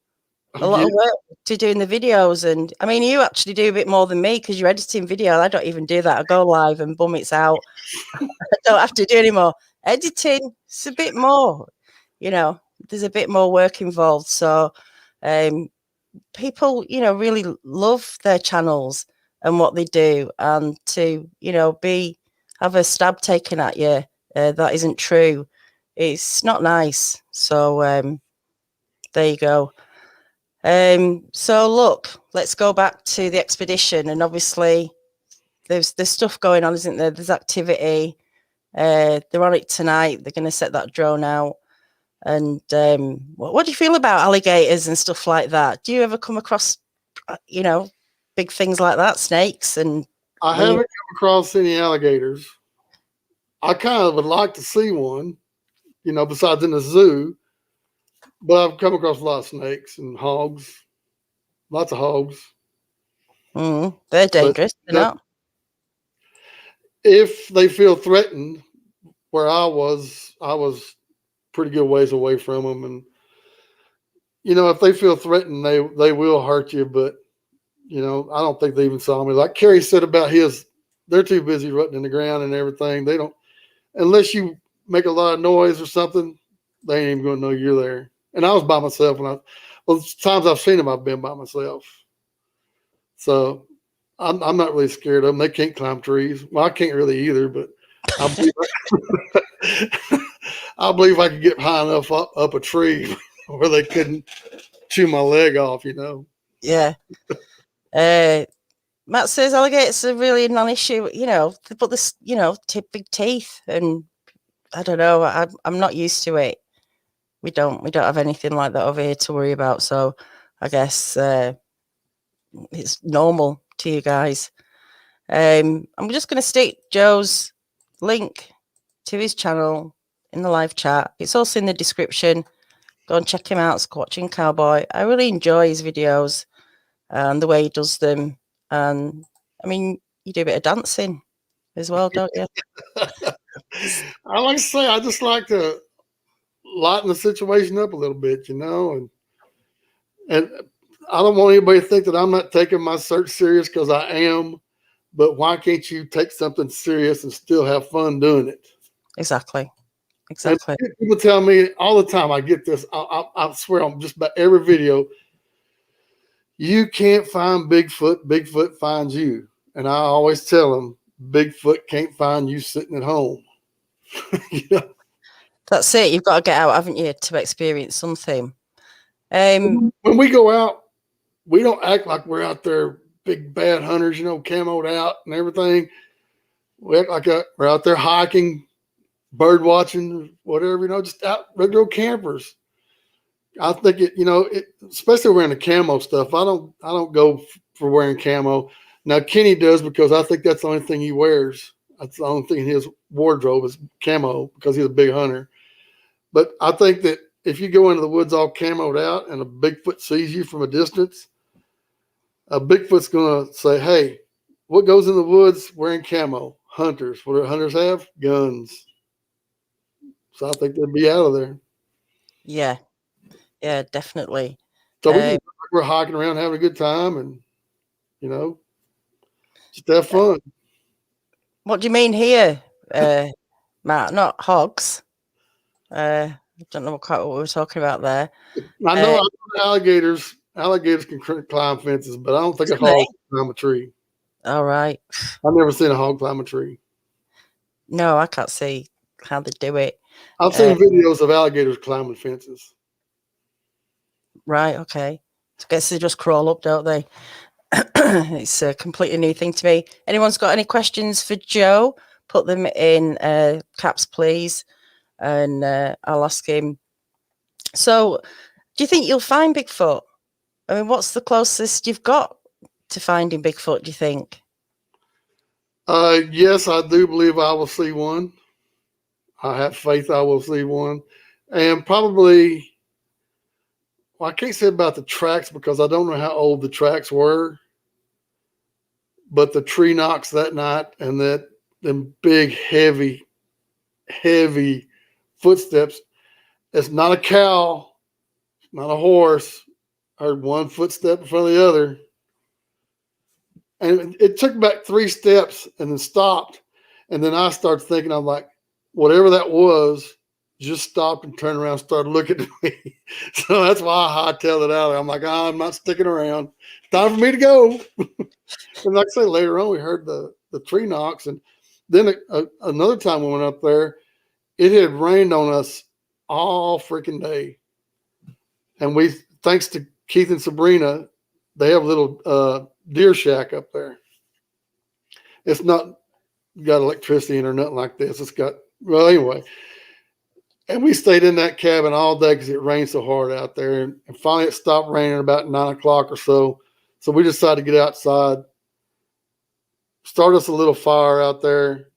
A lot of work to doing the videos. And I mean, you actually do a bit more than me, because you're editing video. I don't even do that. I go live and boom, it's out. I don't have to do any more editing. It's a bit more, there's a bit more work involved. So people, really love their channels and what they do, and to, have a stab taken at you that isn't true. It's not nice. So there you go. So look, let's go back to the expedition, and obviously there's stuff going on, isn't there? There's activity. They're on it tonight. They're going to set that drone out. And what do you feel about alligators and stuff like that? Do you ever come across, big things like that, snakes? And I haven't come across any alligators. I kind of would like to see one, besides in the zoo. But I've come across a lot of snakes and hogs, lots of hogs. They're dangerous, they're not. If they feel threatened, where I was pretty good ways away from them, and if they feel threatened, they will hurt you. But I don't think they even saw me. Like Kerry said about his, they're too busy rutting in the ground and everything. They don't, unless you make a lot of noise or something, they ain't even going to know you're there. And I was by myself times I've seen them, I've been by myself. So I'm not really scared of them. They can't climb trees. Well, I can't really either, but I believe I could get high enough up a tree where they couldn't chew my leg off, Yeah. Matt says alligators are really a non-issue, but this, big teeth, and I don't know. I'm not used to it. We don't have anything like that over here to worry about. So I guess it's normal to you guys. I'm just going to stick Joe's link to his channel in the live chat. It's also in the description. Go and check him out, Squatchin Cowboy. I really enjoy his videos and the way he does them. And I mean, you do a bit of dancing as well, don't you? I like to say, I just like to lighten the situation up a little bit, and I don't want anybody to think that I'm not taking my search serious, because I am. But why can't you take something serious and still have fun doing it? Exactly. And people tell me all the time, I get this, I swear on just about every video, you can't find Bigfoot, Bigfoot finds you. And I always tell them, Bigfoot can't find you sitting at home. That's it. You've got to get out, haven't you, to experience something. When we go out, we don't act like we're out there big bad hunters, camoed out and everything. We act like we're out there hiking, bird watching, whatever, just out regular campers. I think especially wearing the camo stuff. I don't go for wearing camo. Now Kenny does, because I think that's the only thing he wears. That's the only thing in his wardrobe is camo, because he's a big hunter. But I think that if you go into the woods all camoed out and a Bigfoot sees you from a distance, a Bigfoot's going to say, hey, what goes in the woods wearing camo? Hunters. What do hunters have? Guns. So I think they'd be out of there. Yeah. Yeah, definitely. So we're hiking around having a good time and, just have fun. What do you mean here, Matt? Not hogs. I don't know what we were talking about there. I know alligators can climb fences, but I don't think a hog can climb a tree. All right. I've never seen a hog climb a tree. No, I can't see how they do it. I've seen videos of alligators climbing fences. Right, okay. I guess they just crawl up, don't they? It's a completely new thing to me. Anyone's got any questions for Joe? Put them in caps, please, and I'll ask him. So, do you think you'll find Bigfoot? I mean, what's the closest you've got to finding Bigfoot, do you think? Yes, I do believe I will see one. I have faith I will see one. And probably, well, I can't say about the tracks because I don't know how old the tracks were. But the tree knocks that night and them big, heavy footsteps. It's not a cow, not a horse. I heard one footstep in front of the other. And it took back 3 steps and then stopped. And then I started thinking, I'm like, whatever that was, just stopped and turned around and started looking at me. So that's why I hightailed it out. I'm like, I'm not sticking around. Time for me to go. And like I say, later on, we heard the tree knocks. And then another time we went up there, it had rained on us all freaking day. And thanks to Keith and Sabrina, they have a little deer shack up there. It's not got electricity in or nothing like this. It's got, well, anyway, And we stayed in that cabin all day because it rained so hard out there. And finally it stopped raining about 9 o'clock or so. So we decided to get outside, start us a little fire out there.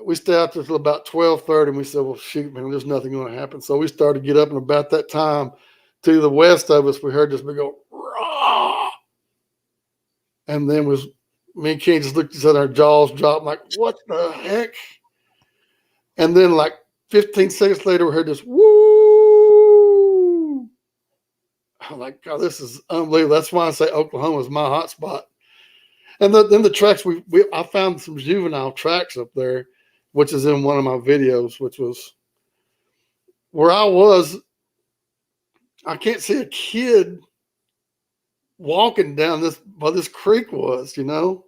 We stayed out there till about 12:30, and we said, well, shoot, man, there's nothing going to happen. So we started to get up, and about that time, to the west of us, we heard this big old raw. And then me and Ken just looked at each other, our jaws dropped, like, what the heck? And then like 15 seconds later, we heard this woo. I'm like, God, this is unbelievable. That's why I say Oklahoma is my hot spot. And then the tracks, I found some juvenile tracks up there, which is in one of my videos, which was where I was. I can't see a kid walking down this creek was, you know.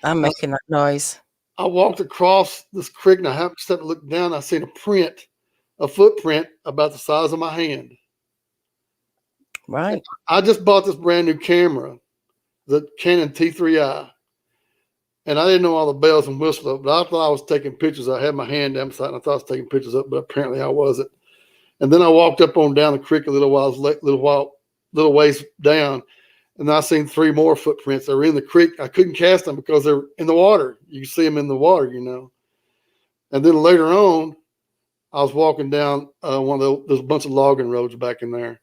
I'm making that noise. I walked across this creek, and I happened to look down. I seen a footprint about the size of my hand. Right. And I just bought this brand new camera, the Canon T3i, and I didn't know all the bells and whistles, but I thought I was taking pictures. I had my hand down beside, and I thought I was taking pictures up, but apparently I wasn't. And then I walked up on down the creek a little ways down, and I seen 3 more footprints that were in the creek. I couldn't cast them because they're in the water. You see them in the water, you know. And then later on, I was walking down there's a bunch of logging roads back in there.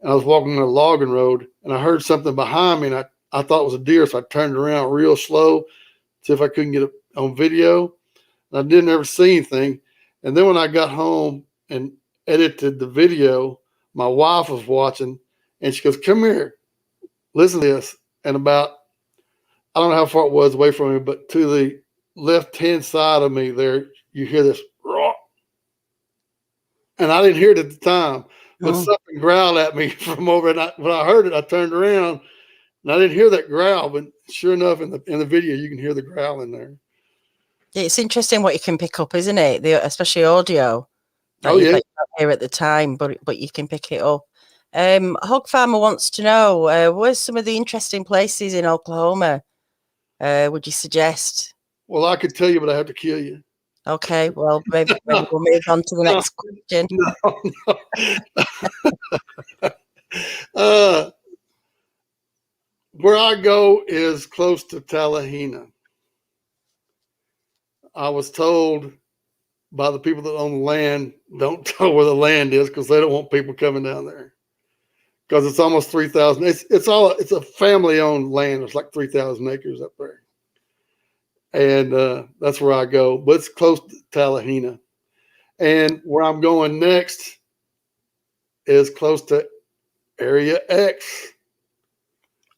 And I was walking on a logging road, and I heard something behind me, and I thought it was a deer, so I turned around real slow, see if I couldn't get it on video. And I didn't ever see anything. And then when I got home and edited the video, my wife was watching, and she goes, come here, listen to this. And about, I don't know how far it was away from me, but to the left-hand side of me there, you hear this roar. And I didn't hear it at the time, but something growled at me from over. And when I heard it, I turned around, and I didn't hear that growl, but sure enough, in the video, you can hear the growl in there. Yeah, it's interesting what you can pick up, isn't it? Especially audio. That you don't hear at the time, but you can pick it up. Hog Farmer wants to know, where's some of the interesting places in Oklahoma would you suggest? Well, I could tell you, but I have to kill you. Okay, well, maybe we'll move on to the next question. No. Where I go is close to Tallahena. I was told by the people that own the land, don't tell where the land is because they don't want people coming down there. Because it's almost 3,000. It's a family-owned land. It's like 3,000 acres up there. And that's where I go. But it's close to Tallahena. And where I'm going next is close to Area X.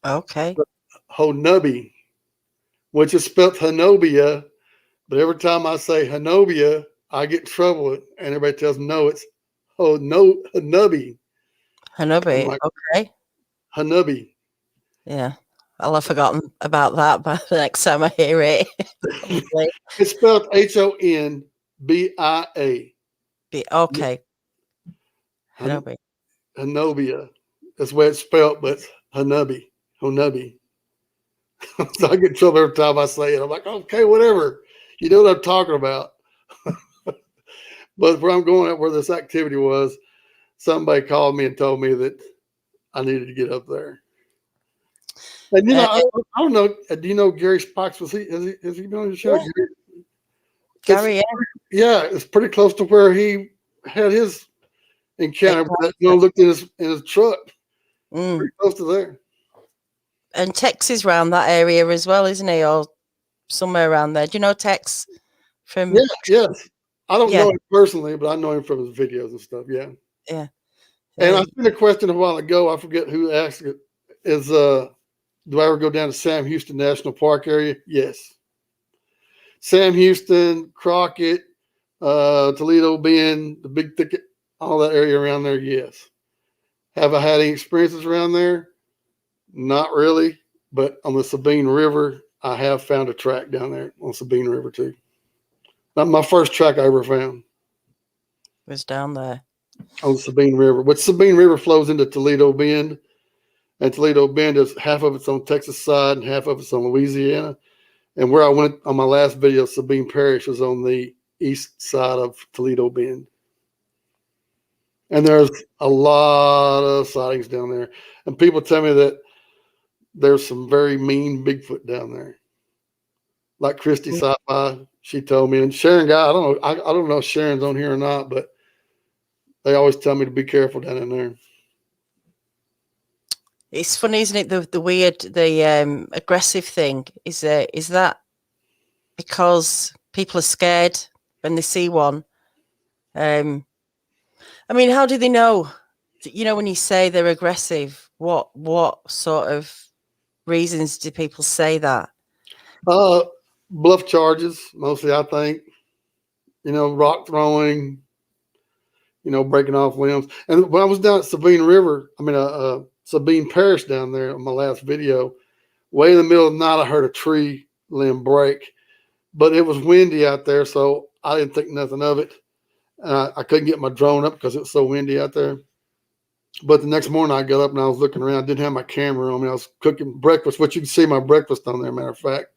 Okay. Honubia, which is spelled Hanobia. But every time I say Hanobia, I get in trouble. And everybody tells me, no, it's Hanubia. Hanubia, like, okay. Hanubia. Yeah. I'll have forgotten about that by the next time I hear it. It's spelled Honbia. Okay. Hanubia. Hanobia. That's the way it's spelled, but it's Honubia. So I get in trouble every time I say it. I'm like, okay, whatever. You know what I'm talking about. But where I'm going at, where this activity was, somebody called me and told me that I needed to get up there. And you know, I don't know. Do you know Gary Spikes? Has he been on the show? Yeah. Gary, yeah, it's pretty close to where he had his encounter. Looked in his truck. Pretty close to there. And Tex is around that area as well, isn't he? Or somewhere around there. Do you know Tex from? Yes. I don't know him personally, but I know him from his videos and stuff. Yeah. Yeah. And I seen a question a while ago. I forget who asked it. Is do I ever go down to Sam Houston National Park area? Yes. Sam Houston, Crockett, Toledo Bend, the Big Thicket, all that area around there. Yes. Have I had any experiences around there? Not really, but on the Sabine River, I have found a track down there on Sabine River too. Not my first track I ever found. Was down there. On the Sabine River. But Sabine River flows into Toledo Bend. And Toledo Bend is half of it's on Texas side and half of it's on Louisiana. And where I went on my last video, Sabine Parish was on the east side of Toledo Bend. And there's a lot of sightings down there. And people tell me that there's some very mean Bigfoot down there. Like Christy Sci-Fi, she told me. And Sharon Guy, I don't know. I don't know if Sharon's on here or not, but they always tell me to be careful down in there. It's funny, isn't it? The weird, the aggressive thing is that because people are scared when they see one. I mean, how do they know? You know, when you say they're aggressive, what sort of reasons do people say that? Bluff charges, mostly, I think. You know, rock throwing, you know, breaking off limbs. And when I was down at Sabine River, Sabine Parish down there on my last video, way in the middle of the night, I heard a tree limb break. But it was windy out there, so I didn't think nothing of it. I couldn't get my drone up because it was so windy out there. But the next morning I got up and I was looking around. I didn't have my camera on me. I was cooking breakfast, which you can see my breakfast on there, matter of fact.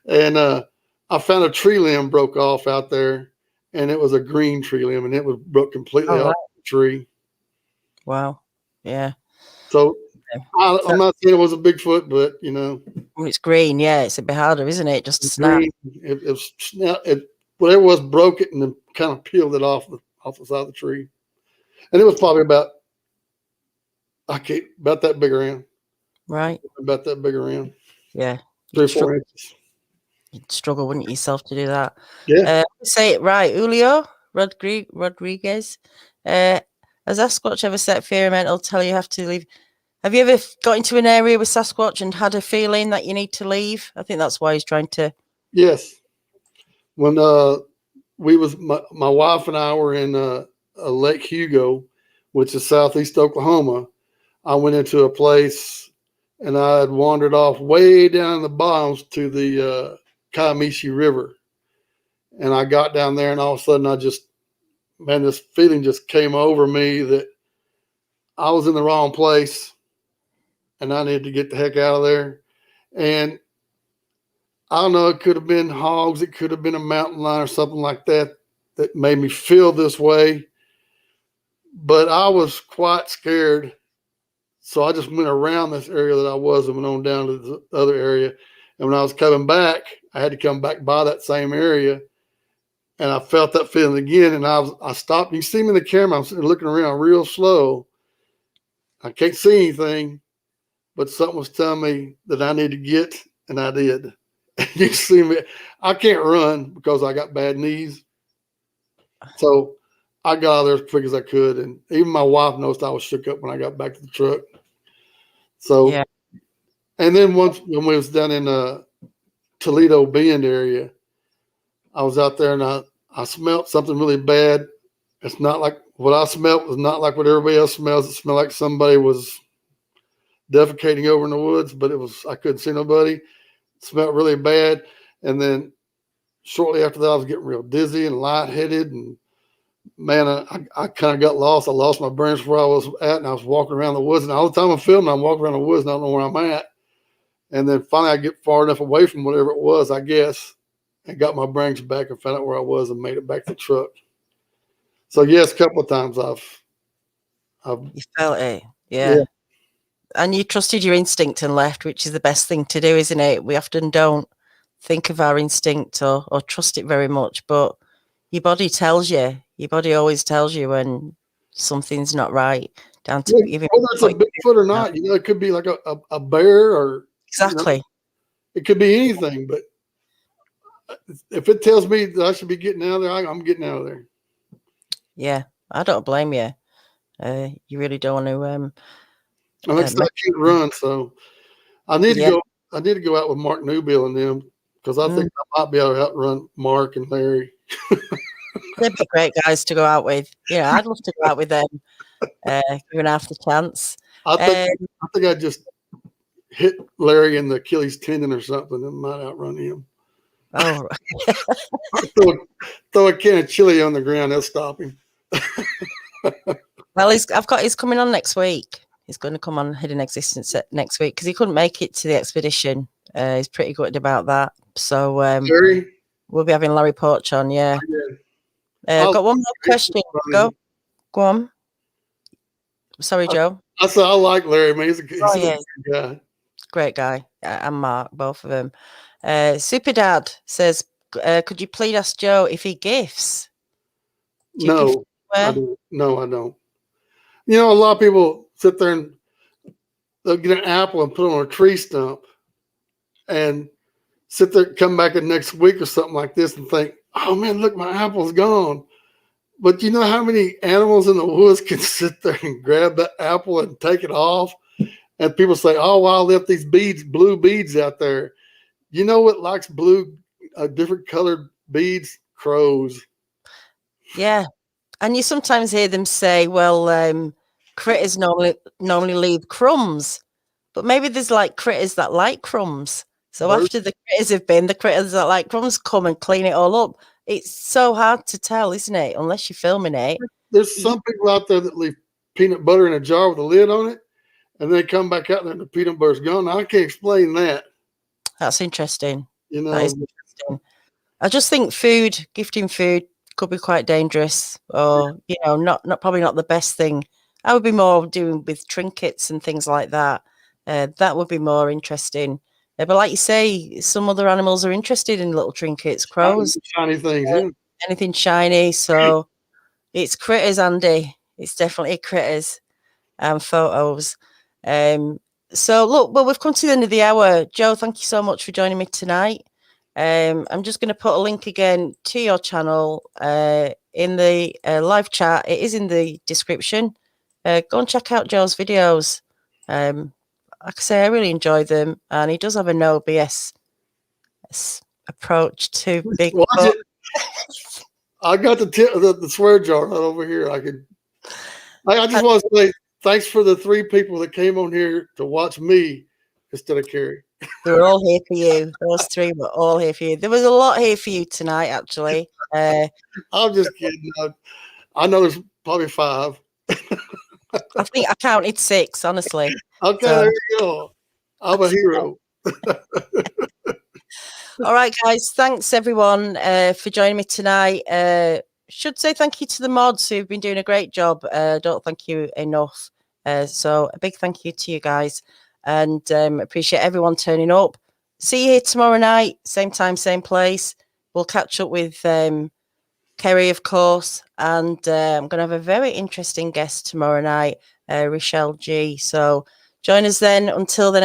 And I found a tree limb broke off out there, and it was a green tree limb, and it was broke completely off the tree. Wow. Yeah. So I'm not saying it was a Bigfoot, but, you know. When it's green, yeah, it's a bit harder, isn't it? Just to snap. Whatever was broke it and then kind of peeled it off the side of the tree. And it was probably about that big around. Right. About that big around. Yeah. 3 or 4 inches. You'd struggle, wouldn't you, yourself to do that? Yeah. Say it right. Julio Rodriguez. Has Sasquatch ever set fear mental, tell you have to leave? Have you ever got into an area with Sasquatch and had a feeling that you need to leave? I think that's why he's trying to. Yes. When my wife and I were in Lake Hugo, which is southeast Oklahoma, I went into a place and I had wandered off way down in the bottoms to the Comanche River. And I got down there and all of a sudden this feeling just came over me that I was in the wrong place and I needed to get the heck out of there. And I don't know, it could have been hogs, it could have been a mountain lion or something like that made me feel this way. But I was quite scared. So I just went around this area that I was and went on down to the other area. And when I was coming back, I had to come back by that same area. And I felt that feeling again. And I stopped. You see me in the camera. I'm sitting looking around real slow. I can't see anything, but something was telling me that I need to get, and I did. You see me. I can't run because I got bad knees. So I got out of there as quick as I could. And even my wife noticed I was shook up when I got back to the truck. So, yeah. And then once when we was down in Toledo Bend area, I was out there and I smelled something really bad. It's not like what I smelled was not like what everybody else smells. It smelled like somebody was defecating over in the woods, but I couldn't see nobody. It smelled really bad. And then shortly after that, I was getting real dizzy and lightheaded. And man, I kind of got lost. I lost my bearings where I was at, and I was walking around the woods. And all the time I'm filming, I'm walking around the woods and I don't know where I'm at. And then finally I get far enough away from whatever it was, I guess, and got my bearings back and found out where I was and made it back to the truck. So yes, a couple of times you felt it, yeah. And you trusted your instinct and left, which is the best thing to do, isn't it? We often don't think of our instinct or trust it very much, but your body tells you. Your body always tells you when something's not right. Down to even whether it's a Bigfoot or not, you know, it could be like a bear or exactly. You know, it could be anything, but if it tells me that I should be getting out of there, I'm getting out of there. Yeah, I don't blame you. You really don't want to. I can't run, so I need to go. I need to go out with Mark Newbill and them because I think I might be able to outrun Mark and Larry. They'd be great guys to go out with. Yeah, I'd love to go out with them. Given half the chance. I think I just hit Larry in the Achilles tendon or something and might outrun him. Oh, throw a can of chili on the ground, they'll stop him. Well, he's coming on next week. He's going to come on Hidden Existence next week because he couldn't make it to the expedition. He's pretty good about that. So we'll be having Larry Porch on. Yeah. Got one more question. Go Go on. Sorry, Joe. I said I like Larry, man. He's a good guy. Great guy. And Mark, both of them. Super Dad says, could you please ask Joe if he gifts? No, I don't. No, I don't. You know, a lot of people sit there and they'll get an apple and put it on a tree stump and sit there, come back in next week or something like this and think, oh man, look, my apple's gone. But you know how many animals in the woods can sit there and grab that apple and take it off? And people say, oh, well, I left these beads, blue beads out there. You know what likes blue, different colored beads? Crows. Yeah. And you sometimes hear them say, well, critters normally leave crumbs. But maybe there's like critters that like crumbs. So after the critters have been, the critters that like crumbs come and clean it all up. It's so hard to tell, isn't it? Unless you're filming it. There's some people out there that leave peanut butter in a jar with a lid on it, and they come back out there and the peanut butter's gone. Now, I can't explain that. That's interesting. You know, that is interesting. I just think gifting food could be quite dangerous, or probably not the best thing. I would be more doing with trinkets and things like that. That would be more interesting. But like you say, some other animals are interested in little trinkets, crows, shiny things, anything shiny. So it's critters, Andy. It's definitely critters and photos. So look, well, we've come to the end of the hour. Joe, thank you so much for joining me tonight. I'm just going to put a link again to your channel in the live chat. It is in the description. Go and check out Joe's videos. Like I say, I really enjoy them, and he does have a no BS approach to Bigfoot. I got the swear jar right over here. I just want to say thanks for the 3 people that came on here to watch me instead of Kerry. They're all here for you. Those 3 were all here for you. There was a lot here for you tonight, actually. I'm just kidding. I know there's probably 5. I think I counted 6, honestly. Okay, there you go. I'm a hero. All right, guys. Thanks, everyone, for joining me tonight. Should say thank you to the mods who've been doing a great job. Don't thank you enough. So a big thank you to you guys, and appreciate everyone turning up. See you here tomorrow night, same time, same place. We'll catch up with Kerry, of course, and I'm going to have a very interesting guest tomorrow night, Rochelle G. So join us then. Until then.